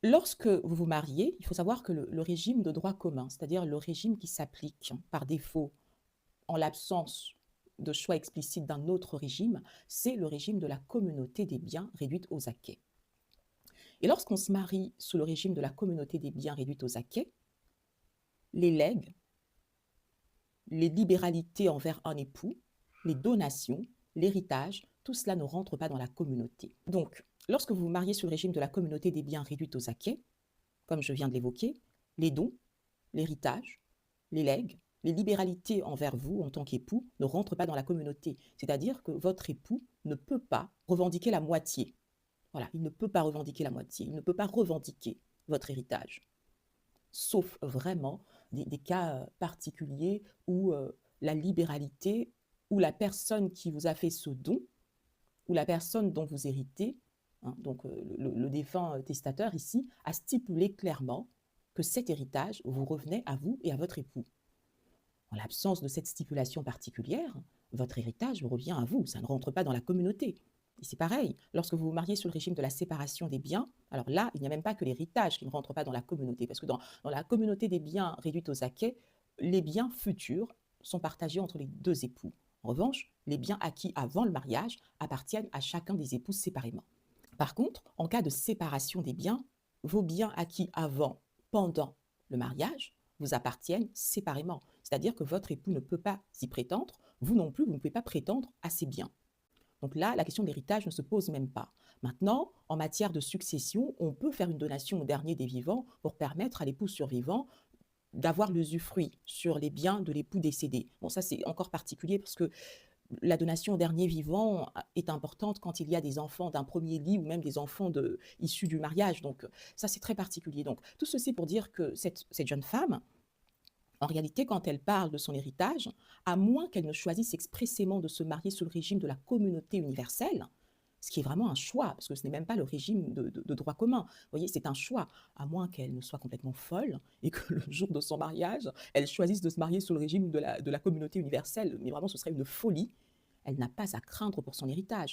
Lorsque vous vous mariez, il faut savoir que le régime de droit commun, c'est-à-dire le régime qui s'applique par défaut en l'absence de choix explicite d'un autre régime, c'est le régime de la communauté des biens réduite aux acquêts. Et lorsqu'on se marie sous le régime de la communauté des biens réduite aux acquêts, les legs, les libéralités envers un époux, les donations, l'héritage, tout cela ne rentre pas dans la communauté. Donc, lorsque vous vous mariez sous le régime de la communauté des biens réduite aux acquêts, comme je viens de l'évoquer, les dons, l'héritage, les legs, les libéralités envers vous en tant qu'époux ne rentrent pas dans la communauté. C'est-à-dire que votre époux ne peut pas revendiquer la moitié. Voilà, il ne peut pas revendiquer la moitié, il ne peut pas revendiquer votre héritage. Sauf vraiment des cas particuliers où la libéralité, ou la personne qui vous a fait ce don, ou la personne dont vous héritez, hein, donc le défunt testateur ici, a stipulé clairement que cet héritage vous revenait à vous et à votre époux. En l'absence de cette stipulation particulière, votre héritage revient à vous, ça ne rentre pas dans la communauté. Et c'est pareil, lorsque vous vous mariez sous le régime de la séparation des biens, alors là, il n'y a même pas que l'héritage qui ne rentre pas dans la communauté, parce que dans la communauté des biens réduite aux acquêts, les biens futurs sont partagés entre les deux époux. En revanche, les biens acquis avant le mariage appartiennent à chacun des époux séparément. Par contre, en cas de séparation des biens, vos biens acquis avant, pendant le mariage, vous appartiennent séparément. C'est-à-dire que votre époux ne peut pas y prétendre, vous non plus, vous ne pouvez pas prétendre à ces biens. Donc là, la question de l'héritage ne se pose même pas. Maintenant, en matière de succession, on peut faire une donation au dernier des vivants pour permettre à l'époux survivant d'avoir l'usufruit sur les biens de l'époux décédé. Bon, ça c'est encore particulier parce que la donation au dernier vivant est importante quand il y a des enfants d'un premier lit ou même des enfants issus du mariage. Donc ça c'est très particulier. Donc tout ceci pour dire que cette jeune femme, en réalité, quand elle parle de son héritage, à moins qu'elle ne choisisse expressément de se marier sous le régime de la communauté universelle, ce qui est vraiment un choix, parce que ce n'est même pas le régime de droit commun. Vous voyez, c'est un choix, à moins qu'elle ne soit complètement folle et que le jour de son mariage, elle choisisse de se marier sous le régime de la communauté universelle. Mais vraiment, ce serait une folie. Elle n'a pas à craindre pour son héritage.